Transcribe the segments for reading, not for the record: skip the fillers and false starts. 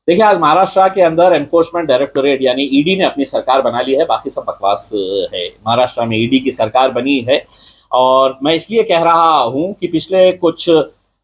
देखिए, आज महाराष्ट्र के अंदर एनफोर्समेंट डायरेक्टोरेट यानी ईडी ने अपनी सरकार बना ली है। बाकी सब बकवास है। महाराष्ट्र में ईडी की सरकार बनी है और मैं इसलिए कह रहा हूं कि पिछले कुछ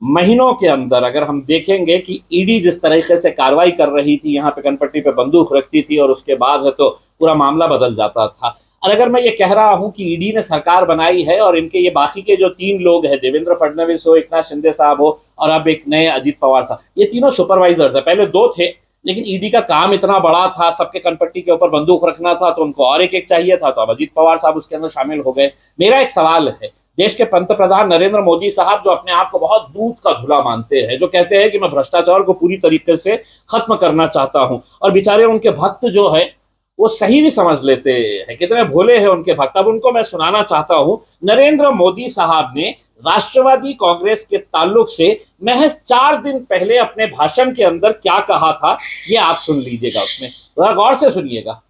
महीनों के अंदर अगर हम देखेंगे कि ईडी जिस तरीके से कार्रवाई कर रही थी, यहाँ पे कनपट्टी पे बंदूक रखती थी और उसके बाद है तो पूरा मामला बदल जाता था। और अगर मैं ये कह रहा हूं कि ईडी ने सरकार बनाई है और इनके ये बाकी के जो 3 लोग हैं, देवेंद्र फडणवीस हो, एकनाथ शिंदे साहब हो और अब एक नए अजित पवार साहब, ये तीनों सुपरवाइजर्स है। पहले 2 थे, लेकिन ईडी का काम इतना बड़ा था, सबके कनपट्टी के ऊपर बंदूक रखना था, तो उनको और एक चाहिए था, तो अब अजित पवार साहब उसके अंदर शामिल हो गए। मेरा एक सवाल है, देश के पंतप्रधान नरेंद्र मोदी साहब जो अपने आप को बहुत दूध का धुला मानते हैं, जो कहते हैं कि मैं भ्रष्टाचार को पूरी तरीके से खत्म करना चाहता हूं, और बेचारे उनके भक्त जो है वो सही भी समझ लेते हैं, कितने भोले हैं उनके भक्त। अब उनको मैं सुनाना चाहता हूं, नरेंद्र मोदी साहब ने राष्ट्रवादी कांग्रेस के ताल्लुक से महज 4 दिन पहले अपने भाषण के अंदर क्या कहा था, ये आप सुन लीजिएगा। उसमें जरा गौर से सुनिएगा।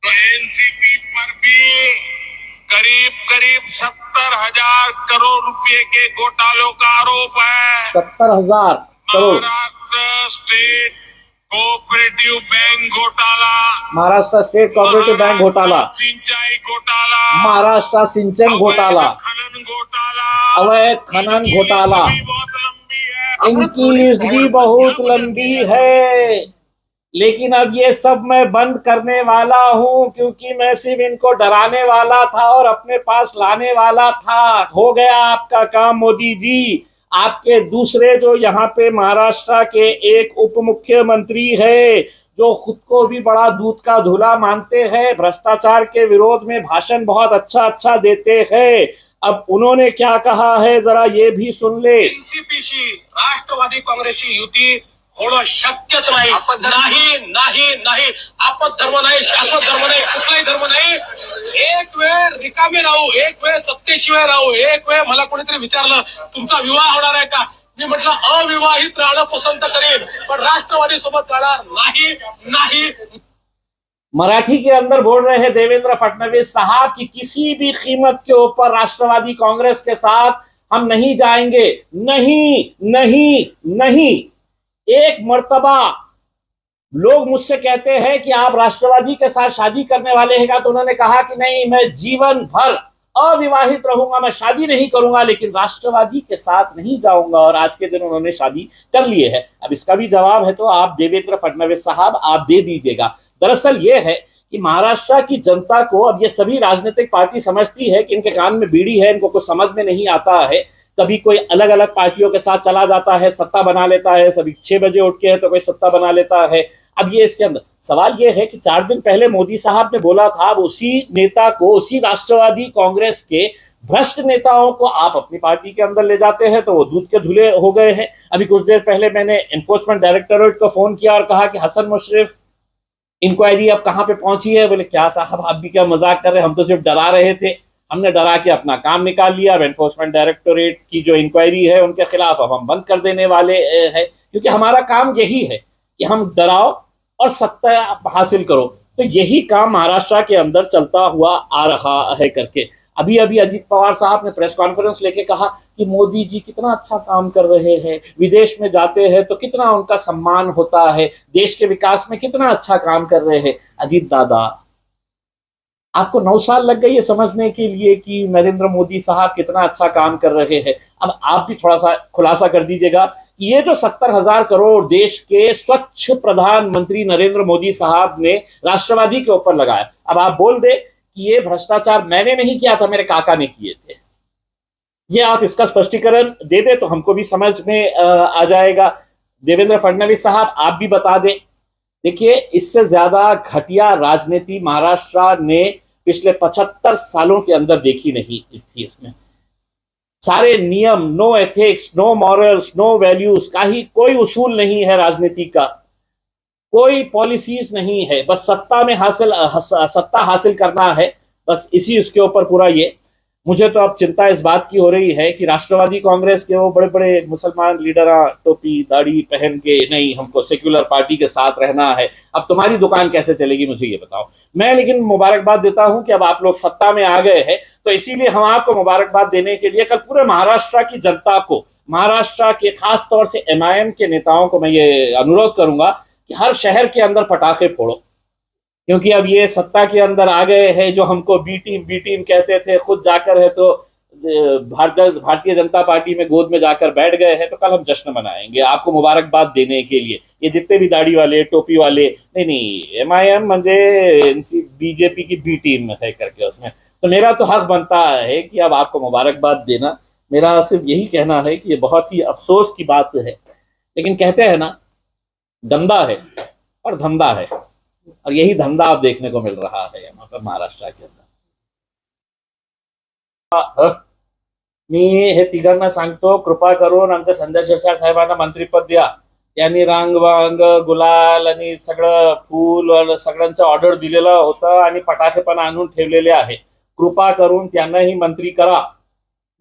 एनसीपी पर भी करीब 70,000 करोड़ रुपए के घोटालों का आरोप है। 70,000 crore. Maharashtra state cooperative bank घोटाला, महाराष्ट्र स्टेट कोऑपरेटिव बैंक घोटाला, सिंचाई घोटाला, महाराष्ट्र सिंचन घोटाला, खनन घोटाला, अवैध खनन घोटाला। बहुत लंबी है, इनकी लिस्ट भी बहुत लंबी है, लेकिन अब ये सब मैं बंद करने वाला हूं, क्योंकि मैं सिर्फ इनको डराने वाला था और अपने पास लाने वाला था। हो गया आपका काम मोदी जी। आपके दूसरे जो यहाँ पे महाराष्ट्र के एक उप मुख्यमंत्री है, जो खुद को भी बड़ा दूध का धुला मानते हैं, भ्रष्टाचार के विरोध में भाषण बहुत अच्छा देते हैं, अब उन्होंने क्या कहा है जरा ये भी सुन ले। एनसीपीशी राष्ट्रवादी काँग्रेसची युती होणं शक्यच नाही। नाही आपत धर्म नाही, शाश्वत धर्म नाही, कुठलाही धर्म नाही। एक वेळ रिकामे राहू, एक वेळ सत्तेशिवाय राहू, एक वेळ मला कोणीतरी विचारलं तुमचा विवाह होणार आहे का, मी म्हटलं अविवाहित राहणं पसंत करेन, पण राष्ट्रवादी सोबत जाणार नाही। मराठी के अंदर बोल रहे हैं देवेंद्र फडणवीस साहब कि किसी भी कीमत के ऊपर राष्ट्रवादी कांग्रेस के साथ हम नहीं जाएंगे। नहीं। एक मर्तबा लोग मुझसे कहते हैं कि आप राष्ट्रवादी के साथ शादी करने वाले हैं, तो उन्होंने कहा कि नहीं, मैं जीवन भर अविवाहित रहूंगा, मैं शादी नहीं करूंगा, लेकिन राष्ट्रवादी के साथ नहीं जाऊंगा। और आज के दिन उन्होंने शादी कर लिए है। अब इसका भी जवाब है तो आप देवेंद्र फडणवीस साहब आप दे दीजिएगा। दरअसल ये है कि महाराष्ट्र की जनता को अब ये सभी राजनीतिक पार्टी समझती है कि इनके कान में बीड़ी है, इनको कुछ समझ में नहीं आता है। कभी कोई अलग अलग पार्टियों के साथ चला जाता है, सत्ता बना लेता है, सभी 6 बजे उठ के है तो कोई सत्ता बना लेता है। अब ये इसके अंदर सवाल ये है कि 4 दिन पहले मोदी साहब ने बोला था, अब उसी नेता को, उसी राष्ट्रवादी कांग्रेस के भ्रष्ट नेताओं को आप अपनी पार्टी के अंदर ले जाते हैं, तो वो दूध के धुले हो गए हैं। अभी कुछ देर पहले मैंने एनफोर्समेंट डायरेक्टोरेट को फोन किया और कहा कि हसन मुशर्रफ इंक्वायरी अब कहाँ पे पहुंची है। बोले क्या साहब, आप भी क्या मजाक कर रहे हैं, हम तो सिर्फ डरा रहे थे, हमने डरा के अपना काम निकाल लिया। अब एनफोर्समेंट डायरेक्टोरेट की जो इंक्वायरी है उनके खिलाफ अब हम बंद कर देने वाले हैं, क्योंकि हमारा काम यही है कि हम डराओ और सत्ता हासिल करो। तो यही काम महाराष्ट्र के अंदर चलता हुआ आ रहा है करके। अभी अजित पवार साहब ने प्रेस कॉन्फ्रेंस लेके कहा कि मोदी जी कितना अच्छा काम कर रहे हैं, विदेश में जाते हैं तो कितना उनका सम्मान होता है, देश के विकास में कितना अच्छा काम कर रहे हैं। अजीत दादा, आपको 9 साल लग गए ये समझने के लिए कि नरेंद्र मोदी साहब कितना अच्छा काम कर रहे हैं। अब आप भी थोड़ा सा खुलासा कर दीजिएगा कि ये जो 70,000 करोड़ देश के स्वच्छ प्रधानमंत्री नरेंद्र मोदी साहब ने राष्ट्रवादी के ऊपर लगाया, अब आप बोल दे कि ये भ्रष्टाचार मैंने नहीं किया था, मेरे काका ने किए थे। ये आप इसका स्पष्टीकरण दे दे तो हमको भी समझ में आ जाएगा। देवेंद्र फडणवीस साहब आप भी बता दें। देखिए, इससे ज्यादा घटिया राजनीति महाराष्ट्र ने पिछले 75 सालों के अंदर देखी नहीं थी। इसमें सारे नियम, no ethics, no morals, no values का ही कोई उसूल नहीं है, राजनीति का कोई पॉलिसीज नहीं है, बस सत्ता हासिल करना है, बस इसी उसके ऊपर पूरा ये। मुझे तो अब चिंता इस बात की हो रही है कि राष्ट्रवादी कांग्रेस के वो बड़े बड़े मुसलमान लीडर टोपी दाढ़ी पहन के, नहीं हमको सेक्युलर पार्टी के साथ रहना है, अब तुम्हारी दुकान कैसे चलेगी मुझे ये बताओ। मैं लेकिन मुबारकबाद देता हूं कि अब आप लोग सत्ता में आ गए हैं, तो इसीलिए हम आपको मुबारकबाद देने के लिए कल पूरे महाराष्ट्र की जनता को महाराष्ट्र के खास तौर से एमआईएम के नेताओं को मैं ये अनुरोध करूंगा कि हर शहर के अंदर पटाखे फोड़ो, क्योंकि अब ये सत्ता के अंदर आ गए हैं जो हमको बी टीम कहते थे, खुद जाकर है तो भारतीय जनता पार्टी में गोद में जाकर बैठ गए हैं। तो कल हम जश्न मनाएंगे आपको मुबारकबाद देने के लिए। ये जितने भी दाढ़ी वाले टोपी वाले, नहीं एमआईएम म्हणजे बीजेपी की बी टीम है करके उसमें, तो मेरा तो हक बनता है कि अब आपको मुबारकबाद देना। मेरा सिर्फ यही कहना है कि ये बहुत ही अफसोस की बात है, लेकिन कहते हैं ना धंधा है और धंधा है, और यही धंधा अब देखने को मिल रहा है यहाँ पर महाराष्ट्र के अंदर। मी हे तिघांना सांगतो, कृपा करून आमच्या संजय शिरसाट साहेबांना मंत्रिपद द्या। त्यांनी रांग वांग गुलाल आणि सगळं फूल सगळ्यांचं ऑर्डर दिलेलं होतं आणि पटाखे पण आणून ठेवलेले आहे। कृपा करून त्यांनाही मंत्री करा।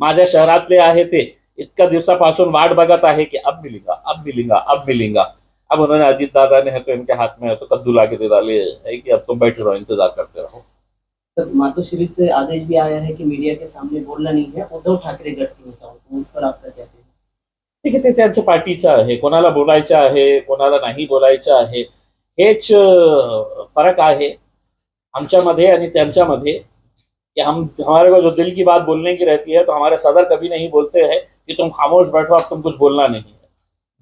माझ्या शहरातले आहे ते इतक्या दिवसापासून वाट बघत आहे कि अब मिलेगा अब मिलेगा अब मिलेगा। अब उन्होंने अजीत दादा ने है तो इनके हाथ में है तो कद्दू लाके दे डाले है कि अब तुम बैठे रहो, इंतजार करते रहो। सर मातोश्री से आदेश भी आया है कि मीडिया के सामने बोलना नहीं है, उद्धव ठाकरे गट के नेता तो उस पर आपका क्या कहना है? ठीक आहे, ते त्यांच्या पार्टीचं आहे, कोणाला बोलायचं आहे कोणाला नाही बोलायचं आहे हेच फरक आहे आमच्यामध्ये आणि त्यांच्यामध्ये। कि हम हमारे को जो दिल की बात बोलने की रहती है तो हमारे सदर कभी नहीं बोलते हैं कि तुम खामोश बैठो, अब तुम कुछ बोलना नहीं है।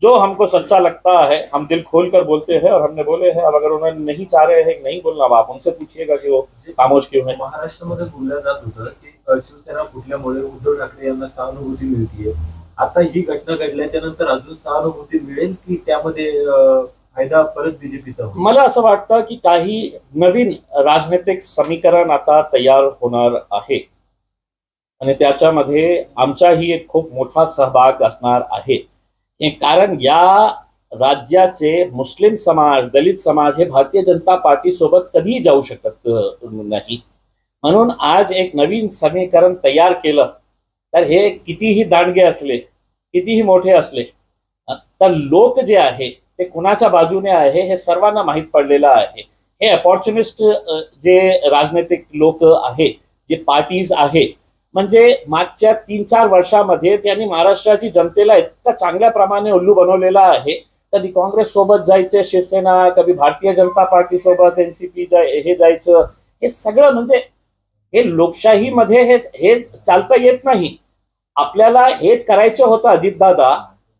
जो हमको सच्चा लगता है हम दिल खोल कर बोलते हैं और हमने बोले हैं। अब अगर उन्होंने नहीं चाह रहे हैं नहीं बोलना, अब आप उनसे पूछिएगा कि वो खामोश क्यों है। महाराष्ट्रामध्ये बोललं जात होतं की शिवसेना फुटल्यामुळे उद्धव ठाकरे यांना सहानुभूती मिळतीये। आता ही घटना घडल्याच्या नंतर अजून सहानुभूती मिळेल की त्यामध्ये फायदा परत बीजेपीचा होईल? मला असं वाटतं की काही नवीन राजनैतिक समीकरण आता तयार होणार आहे आणि त्याच्यामध्ये आमचाही एक खूप मोठा सहभाग असणार आहे। कारण या राज्याचे मुस्लिम समाज दलित समाज हे भारतीय जनता पार्टी सोबत कधीही जाऊ शकत नाही, म्हणून आज एक नवीन समीकरण तयार केलं तर हे कितीही दांडगे असले कितीही मोठे असले तर लोक जे आहे ते कुणाच्या बाजूने आहे हे सर्वांना माहीत पडलेलं आहे। हे अपॉर्च्युनिस्ट जे राजनैतिक लोक आहे जे पार्टीज आहे, म्हणजे मागच्या 3-4 वर्षामध्ये त्यांनी महाराष्ट्राची जनतेला इतका चांगल्या प्रमाणे उल्लू बनवलेला आहे। कधी काँग्रेस सोबत जायचं शिवसेना, कधी भारतीय जनता पार्टी सोबत एनसीपी हे जायचं, हे सगळं म्हणजे हे लोकशाहीमध्ये हे चालता येत नाही। आपल्याला हेच करायचं होतं अजितदादा,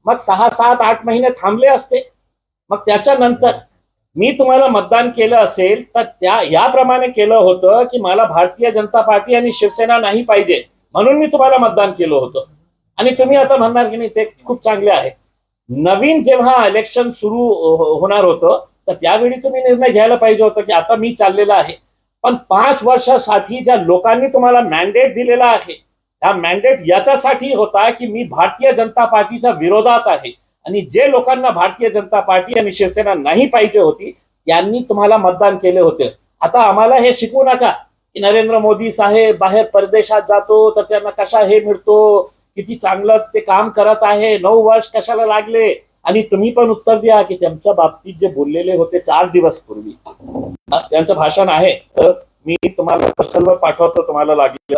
मग 6-7-8 महिने थांबले असते, मग त्याच्यानंतर मी तुम्हाला मतदान केलं असेल तर याप्रमाणे केलं होतं की मला भारतीय जनता पार्टी आणि शिवसेना नाही पाहिजे म्हणून मी तुम्हाला मतदान केलं होतं। आणि तुम्ही आता म्हणणार की नाही ते खूप चांगले आहे। नवीन जेव्हा इलेक्शन सुरू होणार होतं तर त्यावेळी तुम्ही निर्णय घ्यायला पाहिजे होतं की आता मी चाललेला आहे, पण 5 वर्षासाठी ज्या लोकांनी तुम्हाला मॅन्डेट दिलेला आहे हा मॅन्डेट याच्यासाठी होता की मी भारतीय जनता पार्टीच्या विरोधात आहे आणि जे लोकांना भारतीय जनता पार्टी आणि शिवसेना नाही पाहिजे होती त्यांनी तुम्हाला मतदान केले होते। आता आम्हाला हे शिकवू नका की नरेंद्र मोदी साहेब बाहेर परदेशात जातो तर त्यांना कशा हे मिळतो, किती चांगलं ते काम करत आहे, 9 वर्ष कशाला लागले। आणि तुम्ही पण उत्तर द्या की त्यांच्या बाबतीत जे बोललेले होते 4 दिवस पूर्वी त्यांचं भाषण आहे, मी तुम्हाला पर्सनल पाठवतो तुम्हाला लागेल।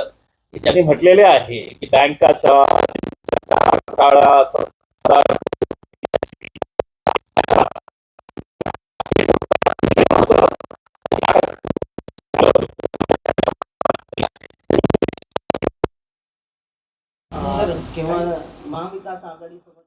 त्यांनी म्हटलेले आहे की बँकाच्या काळा सर केव्हा महाविकास आघाडी सोबत